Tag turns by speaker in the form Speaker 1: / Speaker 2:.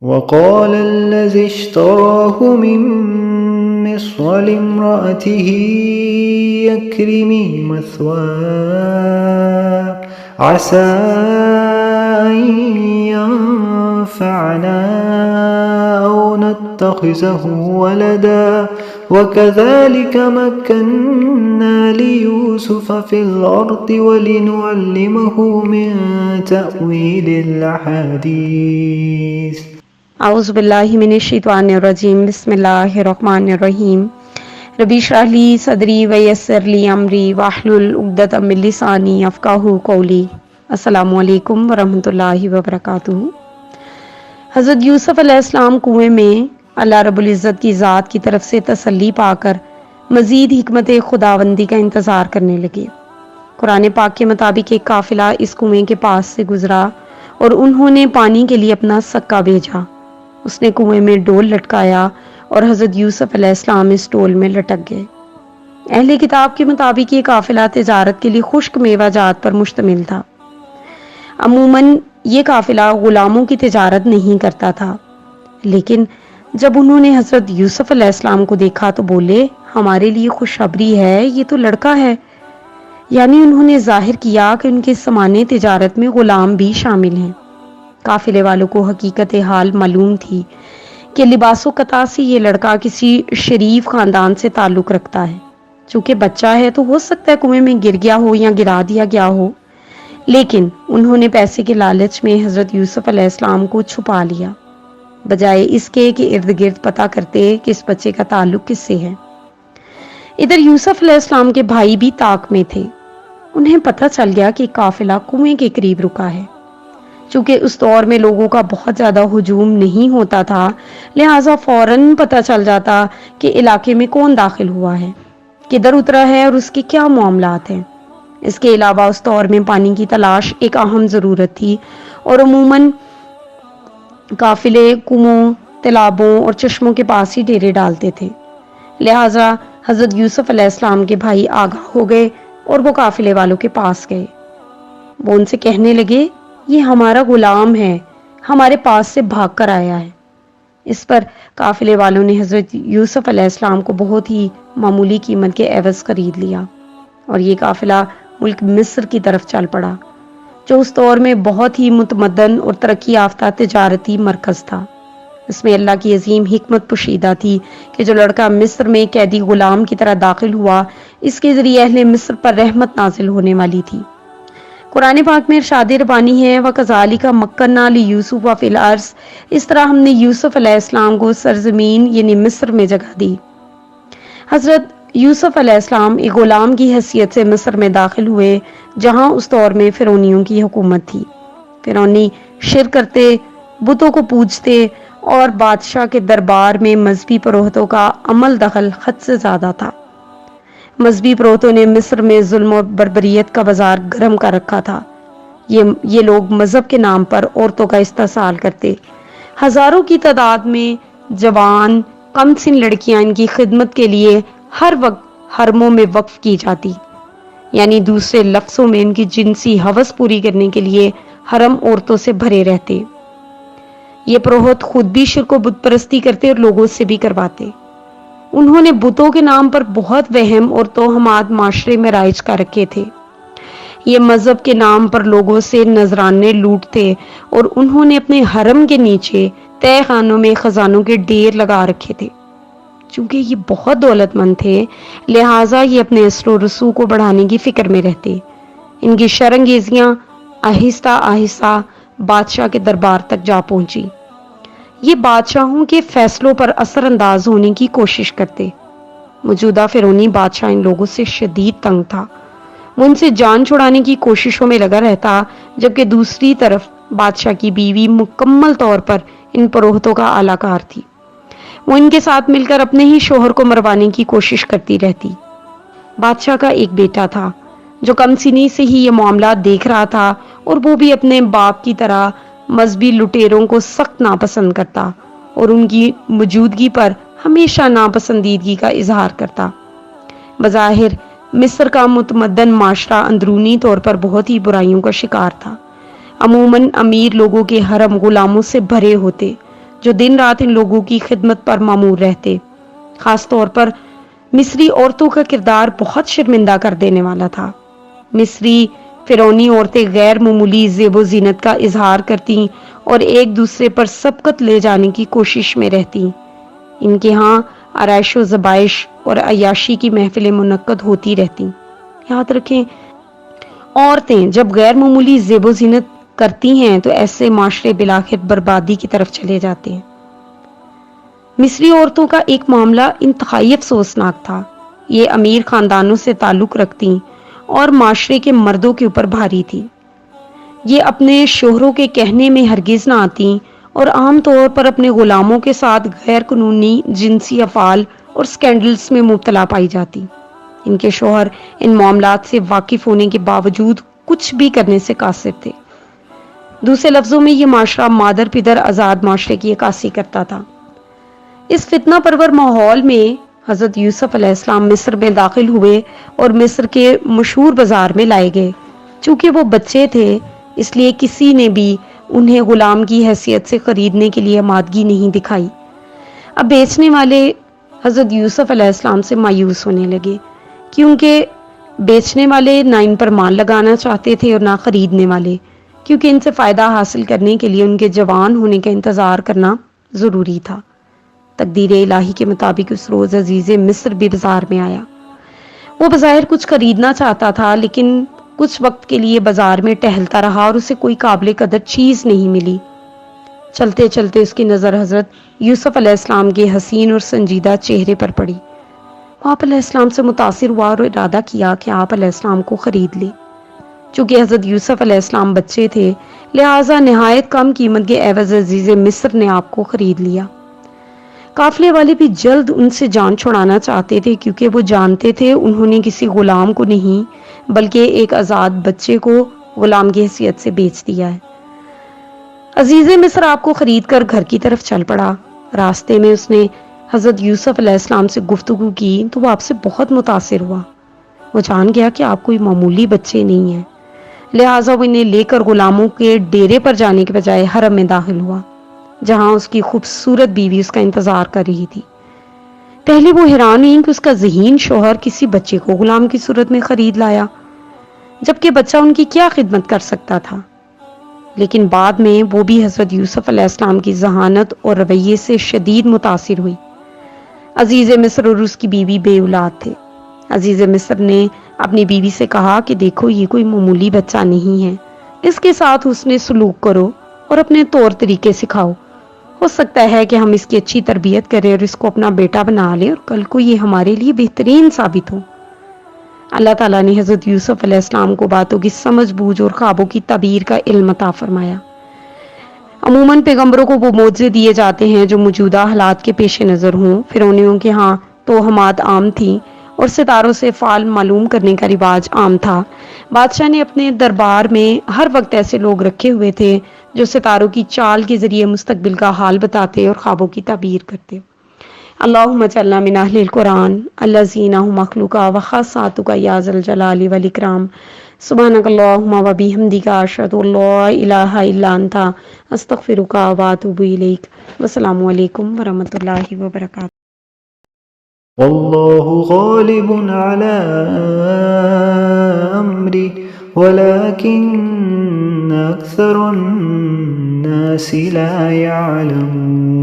Speaker 1: وقال الذي اشتراه من مصر لامرأته اكرمي مثواه عسى أن ينفعنا أو نتخذه ولدا وكذلك مكنا ليوسف في الأرض ولنعلمه من تأويل الأحاديث.
Speaker 2: اعوذ باللہ من الشیطان الرجیم. بسم اللہ الرحمن الرحیم. ربی اشرح لی صدری ویسر لی امری واحلل عقدۃ من لسانی یفقہوا قولی. السلام علیکم ورحمۃ اللہ وبرکاتہ. حضرت یوسف علیہ السلام کنویں میں اللہ رب العزت کی ذات کی طرف سے تسلی پا کر مزید حکمت خداوندی کا انتظار کرنے لگے. قرآن پاک کے مطابق ایک قافلہ اس کنویں کے پاس سے گزرا اور انہوں نے پانی کے لیے اپنا سکہ بھیجا. اس نے کنویں میں ڈول لٹکایا اور حضرت یوسف علیہ السلام اس ڈول میں لٹک گئے. اہل کتاب کے مطابق یہ قافلہ تجارت کے لیے خشک میوہ جات پر مشتمل تھا. عموماً یہ قافلہ غلاموں کی تجارت نہیں کرتا تھا، لیکن جب انہوں نے حضرت یوسف علیہ السلام کو دیکھا تو بولے، ہمارے لیے خوشخبری ہے، یہ تو لڑکا ہے. یعنی انہوں نے ظاہر کیا کہ ان کے سامان تجارت میں غلام بھی شامل ہیں. قافلے والوں کو حقیقت حال معلوم تھی کہ لباس و قطع سے یہ لڑکا کسی شریف خاندان سے تعلق رکھتا ہے. چونکہ بچہ ہے تو ہو سکتا ہے کنویں میں گر گیا ہو یا گرا دیا گیا ہو، لیکن انہوں نے پیسے کے لالچ میں حضرت یوسف علیہ السلام کو چھپا لیا، بجائے اس کے کہ ارد گرد پتہ کرتے کہ اس بچے کا تعلق کس سے ہے. ادھر یوسف علیہ السلام کے بھائی بھی طاق میں تھے. انہیں پتہ چل گیا کہ قافلہ کنویں کے قریب رکا ہے. چونکہ اس دور میں لوگوں کا بہت زیادہ ہجوم نہیں ہوتا تھا، لہٰذا فوراً پتہ چل جاتا کہ علاقے میں کون داخل ہوا ہے، کدھر اترا ہے اور اس کے کیا معاملات ہیں. اس کے علاوہ اس دور میں پانی کی تلاش ایک اہم ضرورت تھی اور عموماً قافلے کنووں، تالابوں اور چشموں کے پاس ہی ڈیرے ڈالتے تھے. لہٰذا حضرت یوسف علیہ السلام کے بھائی آگاہ ہو گئے اور وہ قافلے والوں کے پاس گئے. وہ ان سے کہنے لگے، یہ ہمارا غلام ہے، ہمارے پاس سے بھاگ کر آیا ہے. اس پر قافلے والوں نے حضرت یوسف علیہ السلام کو بہت ہی معمولی قیمت کے عوض خرید لیا اور یہ قافلہ ملک مصر کی طرف چل پڑا، جو اس دور میں بہت ہی متمدن اور ترقی یافتہ تجارتی مرکز تھا. اس میں اللہ کی عظیم حکمت پوشیدہ تھی کہ جو لڑکا مصر میں قیدی غلام کی طرح داخل ہوا، اس کے ذریعے اہل مصر پر رحمت نازل ہونے والی تھی. قرآن پاک میں ارشاد ربانی ہے، وَكَذَلِكَ مَكَّنَّا لِيُوسُفَ فِي الْأَرْضِ، اس طرح ہم نے یوسف علیہ السلام کو سرزمین یعنی مصر میں جگہ دی. حضرت یوسف علیہ السلام ایک غلام کی حیثیت سے مصر میں داخل ہوئے، جہاں اس دور میں فرعونیوں کی حکومت تھی. فرعونی شرک کرتے، بتوں کو پوجتے اور بادشاہ کے دربار میں مذہبی پروہتوں کا عمل دخل حد سے زیادہ تھا. مذہبی پروہتوں نے مصر میں ظلم اور بربریت کا بازار گرم کر رکھا تھا. یہ لوگ مذہب کے نام پر عورتوں کا استحصال کرتے. ہزاروں کی تعداد میں جوان کم سن لڑکیاں ان کی خدمت کے لیے ہر وقت حرموں میں وقف کی جاتی، یعنی دوسرے لفظوں میں ان کی جنسی ہوس پوری کرنے کے لیے حرم عورتوں سے بھرے رہتے. یہ پروہت خود بھی شرک و بت پرستی کرتے اور لوگوں سے بھی کرواتے. انہوں نے بتوں کے نام پر بہت وہم اور توہمات معاشرے میں رائج کر رکھے تھے. یہ مذہب کے نام پر لوگوں سے نذرانے لوٹتے اور انہوں نے اپنے حرم کے نیچے تہ خانوں میں خزانوں کے ڈھیر لگا رکھے تھے. چونکہ یہ بہت دولت مند تھے، لہٰذا یہ اپنے اثر و رسوخ کو بڑھانے کی فکر میں رہتے. ان کی شرانگیزیاں آہستہ آہستہ بادشاہ کے دربار تک جا پہنچی. یہ بادشاہوں کے فیصلوں پر اثر انداز ہونے کی کوشش کرتے. موجودہ فرعونی بادشاہ ان لوگوں سے شدید تنگ تھا. وہ ان سے جان چھڑانے کی کوششوں میں لگا رہتا، جبکہ دوسری طرف بادشاہ کی بیوی مکمل طور پر ان پروہتوں کا اعلی کار تھی. وہ ان کے ساتھ مل کر اپنے ہی شوہر کو مروانے کی کوشش کرتی رہتی. بادشاہ کا ایک بیٹا تھا جو کم سنی سے ہی یہ معاملات دیکھ رہا تھا، اور وہ بھی اپنے باپ کی طرح مذہبی لٹیروں کو سخت ناپسند کرتا اور ان کی موجودگی پر ہمیشہ ناپسندیدگی کا اظہار کرتا. بظاہر مصر کا متمدن معاشرہ اندرونی طور پر بہت ہی برائیوں کا شکار تھا. عموماً امیر لوگوں کے حرم غلاموں سے بھرے ہوتے، جو دن رات ان لوگوں کی خدمت پر مامور رہتے۔ خاص طور پر مصری عورتوں کا کردار بہت شرمندہ کر دینے والا تھا۔ مصری فرعونی عورتیں غیر معمولی زیب و زینت کا اظہار کرتی اور ایک دوسرے پر سبقت لے جانے کی کوشش میں رہتی۔ ان کے ہاں آرائش و ذبائش اور عیاشی کی محفلیں منعقد ہوتی رہتی۔ یاد رکھیں، عورتیں جب غیر معمولی زیب و زینت کرتی ہیں تو ایسے معاشرے بالآخر بربادی کی طرف چلے جاتے ہیں۔ مصری عورتوں کا ایک معاملہ انتہائی افسوسناک تھا۔ یہ امیر خاندانوں سے تعلق رکھتی اور معاشرے کے مردوں کے اوپر بھاری تھی۔ یہ اپنے شوہروں کے کہنے میں ہرگز نہ آتی اور عام طور پر اپنے غلاموں کے ساتھ غیر قانونی جنسی افعال اور سکینڈلز میں مبتلا پائی جاتی۔ ان کے شوہر ان معاملات سے واقف ہونے کے باوجود کچھ بھی کرنے سے قاصر تھے۔ دوسرے لفظوں میں یہ معاشرہ مادر پدر آزاد معاشرے کی عکاسی کرتا تھا۔ اس فتنہ پرور ماحول میں حضرت یوسف علیہ السلام مصر میں داخل ہوئے اور مصر کے مشہور بازار میں لائے گئے۔ چونکہ وہ بچے تھے اس لیے کسی نے بھی انہیں غلام کی حیثیت سے خریدنے کے لیے آمادگی نہیں دکھائی۔ اب بیچنے والے حضرت یوسف علیہ السلام سے مایوس ہونے لگے، کیونکہ بیچنے والے نہ ان پر مال لگانا چاہتے تھے اور نہ خریدنے والے، کیونکہ ان سے فائدہ حاصل کرنے کے لیے ان کے جوان ہونے کا انتظار کرنا ضروری تھا۔ تقدیر الہی کے مطابق اس روز عزیز مصر بھی بازار میں آیا۔ وہ بظاہر کچھ خریدنا چاہتا تھا، لیکن کچھ وقت کے لیے بازار میں ٹہلتا رہا اور اسے کوئی قابل قدر چیز نہیں ملی۔ چلتے چلتے اس کی نظر حضرت یوسف علیہ السلام کے حسین اور سنجیدہ چہرے پر پڑی۔ وہ آپ علیہ السلام سے متاثر ہوا اور ارادہ کیا کہ آپ علیہ السلام کو خرید لے۔ چونکہ حضرت یوسف علیہ السلام بچے تھے، لہٰذا نہایت کم قیمت کے عوض عزیز مصر نے آپ کو خرید لیا۔ قافلے والے بھی جلد ان سے جان چھڑانا چاہتے تھے، کیونکہ وہ جانتے تھے انہوں نے کسی غلام کو نہیں بلکہ ایک آزاد بچے کو غلام کی حیثیت سے بیچ دیا ہے۔ عزیز مصر آپ کو خرید کر گھر کی طرف چل پڑا۔ راستے میں اس نے حضرت یوسف علیہ السلام سے گفتگو کی تو وہ آپ سے بہت متاثر ہوا۔ وہ جان گیا کہ آپ کوئی معمولی بچے نہیں ہیں، لہٰذا وہ انہیں لے کر غلاموں کے ڈیرے پر جانے کے بجائے حرم میں داخل ہوا، جہاں اس کی خوبصورت بیوی اس کا انتظار کر رہی تھی۔ پہلے وہ حیران ہوئی کہ اس کا ذہین شوہر کسی بچے کو غلام کی صورت میں خرید لایا، جبکہ بچہ ان کی کیا خدمت کر سکتا تھا۔ لیکن بعد میں وہ بھی حضرت یوسف علیہ السلام کی ذہانت اور رویے سے شدید متاثر ہوئی۔ عزیز مصر اور اس کی بیوی بے اولاد تھے۔ عزیز مصر نے اپنی بیوی سے کہا کہ دیکھو، یہ کوئی معمولی بچہ نہیں ہے، اس کے ساتھ حسن سلوک کرو اور اپنے طور طریقے سکھاؤ۔ ہو سکتا ہے کہ ہم اس کی اچھی تربیت کریں اور اس کو اپنا بیٹا بنا لیں اور کل کو یہ ہمارے لیے بہترین ثابت ہو۔ اللہ تعالیٰ نے حضرت یوسف علیہ السلام کو باتوں کی سمجھ بوجھ اور خوابوں کی تعبیر کا علم عطا فرمایا۔ عموماً پیغمبروں کو وہ معجزے دیے جاتے ہیں جو موجودہ حالات کے پیش نظر ہوں۔ فرعونیوں کے ہاں توہمات عام تھیں اور ستاروں سے فعل معلوم کرنے کا رواج عام تھا۔ بادشاہ نے اپنے دربار میں ہر وقت ایسے لوگ رکھے ہوئے تھے جو ستاروں کی چال کے ذریعے مستقبل کا حال بتاتے اور خوابوں کی تعبیر کرتے۔ اللہم اجعلنا من اہل القرآن الذین هم مخلوقا وخاصاتک یا ذا الجلال والاکرام۔ سبحانک اللہم وبحمدک اشہد ان لا الہ الا انت استغفرک واتوب الیک۔ والسلام علیکم ورحمۃ اللہ وبرکاتہ۔
Speaker 1: والله غالب على أمره ولكن أكثر الناس لا يعلمون